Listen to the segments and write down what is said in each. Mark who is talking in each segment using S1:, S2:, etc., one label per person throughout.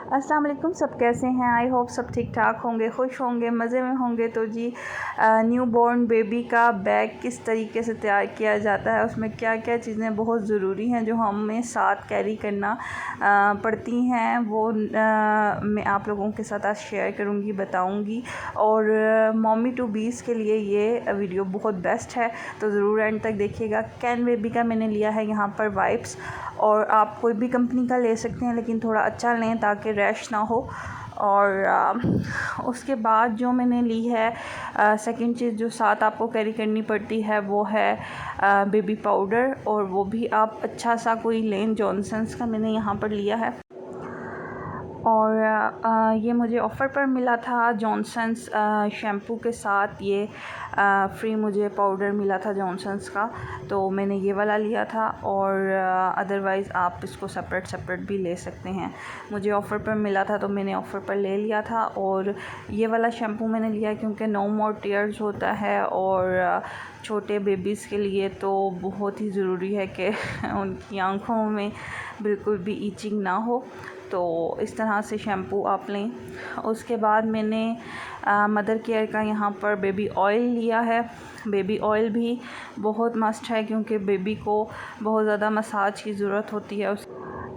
S1: अस्सलाम वालेकुम। सब कैसे हैं? आई होप सब ठीक ठाक होंगे, खुश होंगे, मज़े में होंगे। तो जी न्यू बॉर्न बेबी का बैग किस तरीके से तैयार किया जाता है, उसमें क्या क्या चीज़ें बहुत ज़रूरी हैं जो हमें साथ कैरी करना पड़ती हैं, वो मैं आप लोगों के साथ आज शेयर करूँगी, बताऊँगी। और मम्मी टू बीस के लिए ये वीडियो बहुत बेस्ट है, तो ज़रूर एंड तक देखिएगा। कैन बेबी का मैंने लिया है यहाँ पर वाइप्स, और आप कोई भी कंपनी का ले सकते हैं, लेकिन थोड़ा अच्छा लें ताकि रैश ना हो। और उसके बाद जो मैंने ली है सेकंड चीज़ जो साथ आपको कैरी करनी पड़ती है वो है बेबी पाउडर, और वो भी आप अच्छा सा कोई लें, जॉनसन्स का मैंने यहाँ पर लिया है। और ये मुझे ऑफ़र पर मिला था जॉनसन्स शैम्पू के साथ, ये फ्री मुझे पाउडर मिला था जॉनसन्स का, तो मैंने ये वाला लिया था। और अदरवाइज़ आप इसको सेपरेट भी ले सकते हैं। मुझे ऑफ़र पर मिला था तो मैंने ऑफ़र पर ले लिया था। और ये वाला शैम्पू मैंने लिया क्योंकि नो मोर टीयर्स होता है, और छोटे बेबीज़ के लिए तो बहुत ही ज़रूरी है कि उनकी आँखों में बिल्कुल भी ईचिंग ना हो। तो इस तरह से शैम्पू आप लें। उसके बाद मैंने मदर केयर का यहाँ पर बेबी ऑयल लिया है। बेबी ऑयल भी बहुत मस्ट है क्योंकि बेबी को बहुत ज़्यादा मसाज की ज़रूरत होती है।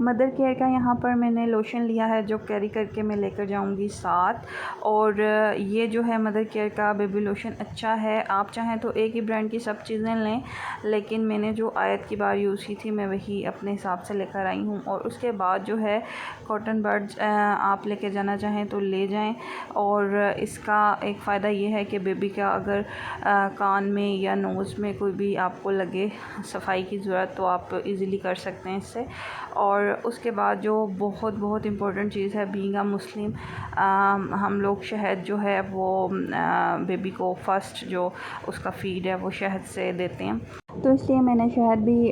S1: मदर केयर का यहाँ पर मैंने लोशन लिया है जो कैरी करके मैं लेकर जाऊँगी साथ। और ये जो है मदर केयर का बेबी लोशन अच्छा है। आप चाहें तो एक ही ब्रांड की सब चीज़ें लें, लेकिन मैंने जो आयत की बार यूज़ की थी मैं वही अपने हिसाब से लेकर आई हूँ। और उसके बाद जो है कॉटन बड्स आप लेके जाना चाहें तो ले जाएं। और इसका एक फ़ायदा ये है कि बेबी का अगर कान में या नोज़ में कोई भी आपको लगे सफाई की ज़रूरत, तो आप इजीली कर सकते हैं इससे। और उसके बाद जो बहुत इम्पोर्टेंट चीज़ है, बीइंग अ मुस्लिम, हम लोग शहद जो है वो बेबी को फ़र्स्ट जो उसका फ़ीड है वो शहद से देते हैं, तो इसलिए मैंने शहद भी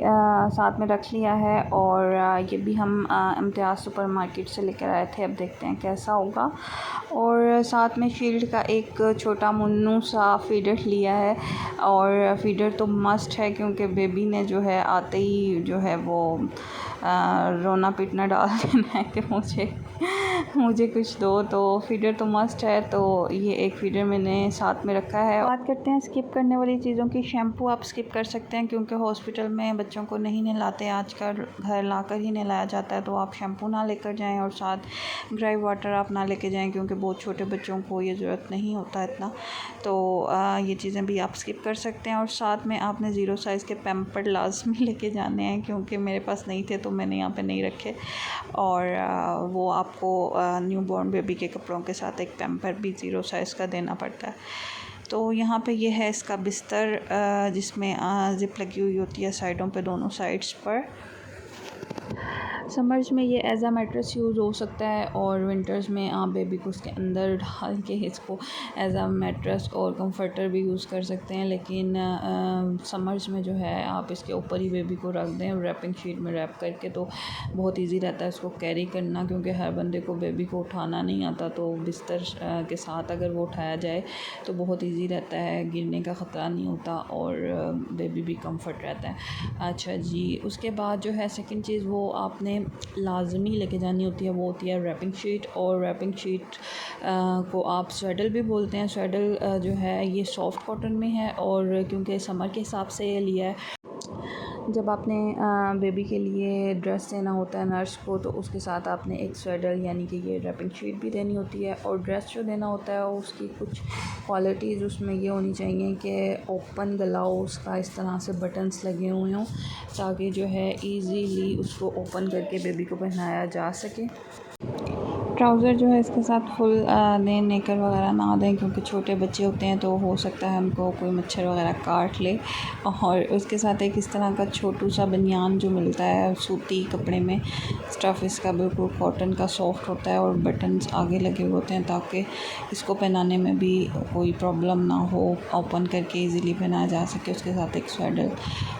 S1: साथ में रख लिया है। और ये भी हम इम्तियाज़ सुपर मार्केट से लेकर आए थे, अब देखते हैं कैसा होगा। और साथ में शील्ड का एक छोटा मुन्नू सा फ़ीडर लिया है, और फ़ीडर तो मस्ट है क्योंकि बेबी ने जो है आते ही जो है वो रोना पीटना डाल देना है कि मुझे कुछ दो, तो फ़ीडर तो मस्ट है। तो ये एक फ़ीडर मैंने साथ में रखा है। बात करते हैं स्किप करने वाली चीज़ों की। शैम्पू आप स्किप कर सकते हैं क्योंकि हॉस्पिटल में बच्चों को नहीं नहलाते आजकल, घर लाकर ही नहलाया जाता है, तो आप शैम्पू ना लेकर जाएं। और साथ ड्राई वाटर आप ना लेके जाएं क्योंकि बहुत छोटे बच्चों को ये ज़रूरत नहीं होता इतना, तो ये चीज़ें भी आप स्किप कर सकते हैं। और साथ में आपने ज़ीरो साइज़ के पैम्पर्ड लाजमी लेके जाने हैं क्योंकि मेरे पास नहीं थे तो मैंने यहाँ पे नहीं रखे। और वो आपको न्यू बॉर्न बेबी के कपड़ों के साथ एक पैम्पर भी ज़ीरो साइज़ का देना पड़ता है। तो यहाँ पे ये है इसका बिस्तर, जिसमें ज़िप लगी हुई होती है साइडों पे, दोनों साइड्स पर। समर्स में ये एज आ मैट्रेस यूज़ हो सकता है, और विंटर्स में आप बेबी को उसके अंदर डाल के इसको एज आ मैट्रेस और कंफर्टर भी यूज़ कर सकते हैं। लेकिन समर्स में जो है आप इसके ऊपर ही बेबी को रख दें रैपिंग शीट में रैप करके, तो बहुत ईजी रहता है इसको कैरी करना, क्योंकि हर बंदे को बेबी को उठाना नहीं आता। तो बिस्तर के साथ अगर वो उठाया जाए तो बहुत ईजी रहता है, गिरने का ख़तरा नहीं होता, और बेबी भी कम्फर्ट रहता है। अच्छा जी, उसके बाद जो है सेकंड चीज़ वो आपने लाजमी लेके जानी होती है, वो होती है रैपिंग शीट। और रैपिंग शीट को आप स्वेडल भी बोलते हैं। स्वेडल जो है ये सॉफ्ट कॉटन में है, और क्योंकि समर के हिसाब से ये लिया है। जब आपने बेबी के लिए ड्रेस देना होता है नर्स को, तो उसके साथ आपने एक स्वेडल यानी कि ये रैपिंग शीट भी देनी होती है। और ड्रेस जो देना होता है उसकी कुछ क्वालिटीज़ उसमें ये होनी चाहिए कि ओपन गला हो उसका, इस तरह से बटन्स लगे हुए हों ताकि जो है इजीली उसको ओपन करके बेबी को पहनाया जा सके। ट्राउज़र जो है इसके साथ फुल दें, नेकर वगैरह ना दें क्योंकि छोटे बच्चे होते हैं तो हो सकता है उनको कोई मच्छर वगैरह काट ले। और उसके साथ एक इस तरह का छोटू सा बनियान जो मिलता है सूती कपड़े में, स्टफ़ इसका बिल्कुल कॉटन का सॉफ्ट होता है, और बटन्स आगे लगे हुए होते हैं ताकि इसको पहनाने में भी कोई प्रॉब्लम ना हो, ओपन करके इजीली पहनाया जा सके। उसके साथ एक स्वेडर,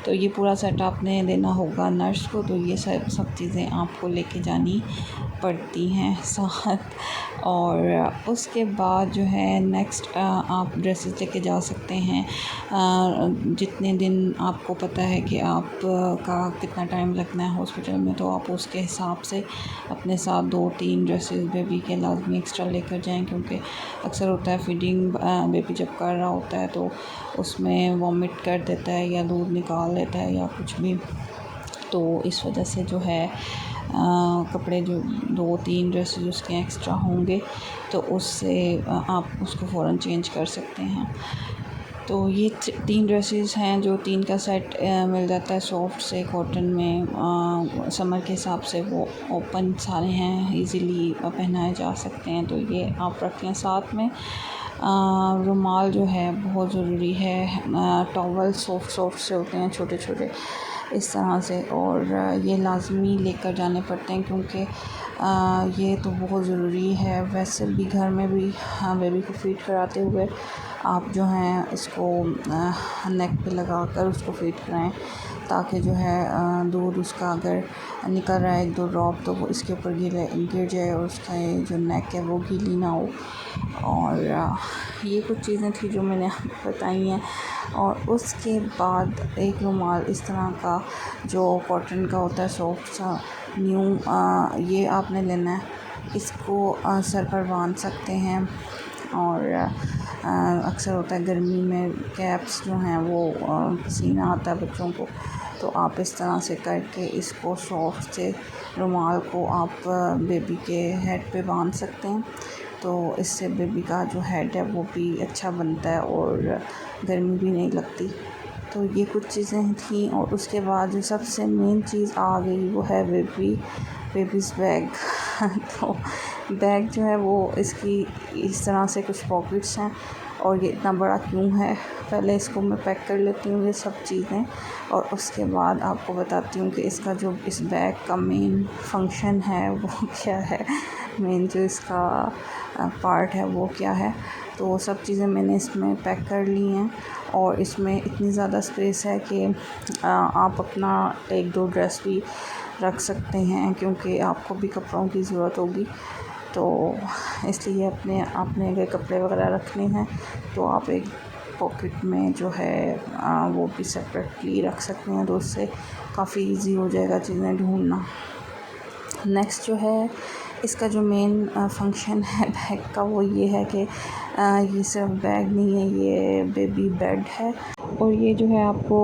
S1: तो ये पूरा सेट आपने देना होगा नर्स को। तो ये सब चीज़ें आपको लेके जानी पड़ती हैं साथ साथ। और उसके बाद जो है नेक्स्ट आप ड्रेसेस लेके जा सकते हैं। जितने दिन आपको पता है कि आप का कितना टाइम लगना है हॉस्पिटल में, तो आप उसके हिसाब से अपने साथ 2-3 ड्रेसेस बेबी के लाजमी एक्स्ट्रा लेकर जाएं, क्योंकि अक्सर होता है फीडिंग बेबी जब कर रहा होता है तो उसमें वॉमिट कर देता है या दूध निकाल लेता है या कुछ भी, तो इस वजह से जो है कपड़े जो 2-3 ड्रेसेस उसके एक्स्ट्रा होंगे तो उससे आप उसको फ़ौरन चेंज कर सकते हैं। तो ये 3 ड्रेसेस हैं जो 3 का सेट मिल जाता है सॉफ्ट से कॉटन में। समर के हिसाब से वो ओपन सारे हैं, इजीली पहनाए जा सकते हैं, तो ये आप रख लें साथ में। रुमाल जो है बहुत ज़रूरी है। टॉवल सॉफ्ट से होते हैं छोटे छोटे इस तरह से, और ये लाज़मी लेकर जाने पड़ते हैं क्योंकि ये तो बहुत ज़रूरी है। वैसे भी घर में भी बेबी को फीड कराते हुए आप जो हैं इसको नेक पे लगा कर उसको फीड कराएं, ताकि जो है दूध उसका अगर निकल रहा है 1-2 ड्रॉप तो वो इसके ऊपर गिर जाए और उसका ये जो नेक है वो गीली ना हो। और ये कुछ चीज़ें थी जो मैंने आपको बताई हैं। और उसके बाद एक रुमाल इस तरह का जो कॉटन का होता है सॉफ्ट सा न्यू, ये आपने लेना है। इसको सर पर बांध सकते हैं। और अक्सर होता है गर्मी में कैप्स जो हैं वो पसीना आता है बच्चों को, तो आप इस तरह से करके इसको सॉफ्ट से रुमाल को आप बेबी के हेड पे बांध सकते हैं, तो इससे बेबी का जो हेड है वो भी अच्छा बनता है और गर्मी भी नहीं लगती। तो ये कुछ चीज़ें थी। और उसके बाद जो सबसे मेन चीज़ आ गई वो है बेबीज़ बैग। तो बैग जो है वो इसकी इस तरह से कुछ पॉकेट्स हैं, और ये इतना बड़ा क्यों है, पहले इसको मैं पैक कर लेती हूँ ये सब चीज़ें, और उसके बाद आपको बताती हूँ कि इसका जो इस बैग का मेन फंक्शन है वो क्या है, मेन जो इसका पार्ट है वो क्या है। तो सब चीज़ें मैंने इसमें पैक कर ली हैं, और इसमें इतनी ज़्यादा स्पेस है कि आप अपना 1-2 ड्रेस भी रख सकते हैं, क्योंकि आपको भी कपड़ों की ज़रूरत होगी। तो इसलिए आपने अगर कपड़े वगैरह रखने हैं तो आप एक पॉकेट में जो है वो भी सेपरेटली रख सकते हैं, तो उससे काफ़ी इजी हो जाएगा चीज़ें ढूंढना। नेक्स्ट जो है इसका जो मेन फंक्शन है बैग का वो ये है कि ये सिर्फ बैग नहीं है, ये बेबी बेड है। और ये जो है आपको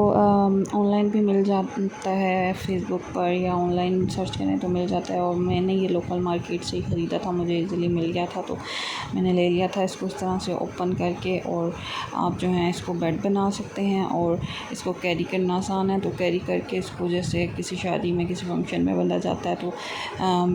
S1: ऑनलाइन भी मिल जाता है, फेसबुक पर या ऑनलाइन सर्च करें तो मिल जाता है। और मैंने ये लोकल मार्केट से ही ख़रीदा था, मुझे इजीली मिल गया था तो मैंने ले लिया था। इसको इस तरह से ओपन करके और आप जो हैं इसको बेड बना सकते हैं, और इसको कैरी करना आसान है, तो कैरी करके इसको जैसे किसी शादी में किसी फंक्शन में बंदा जाता है तो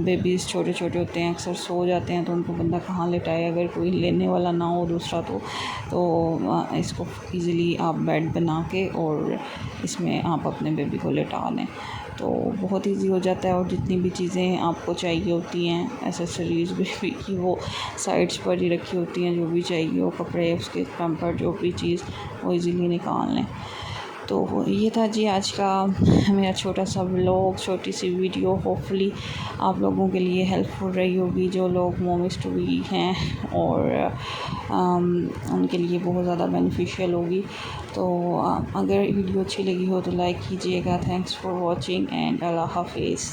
S1: बेबीज़ छोटे छोटे होते हैं, अक्सर सो जाते हैं, तो उनको बंदा कहाँ लेटाए, अगर कोई लेने वाला ना हो दूसरा तो इसको ईज़िली आप बेड बना के और इसमें आप अपने बेबी को लेटा लें, तो बहुत इजी हो जाता है। और जितनी भी चीज़ें आपको चाहिए होती हैं एसेसरीज़ बेबी की, वो साइड्स पर ही रखी होती हैं, जो भी चाहिए हो, कपड़े, उसके पैम्पर, जो भी चीज़, वो इजीली निकाल लें। तो ये था जी आज का मेरा छोटा सा व्लॉग, छोटी सी वीडियो। होपफुली आप लोगों के लिए हेल्पफुल रही होगी, जो लोग मॉमिज़ टू बी हैं, और उनके लिए बहुत ज़्यादा बेनिफिशियल होगी। तो अगर वीडियो अच्छी लगी हो तो लाइक कीजिएगा। थैंक्स फॉर वॉचिंग एंड अल्लाह हाफिज़।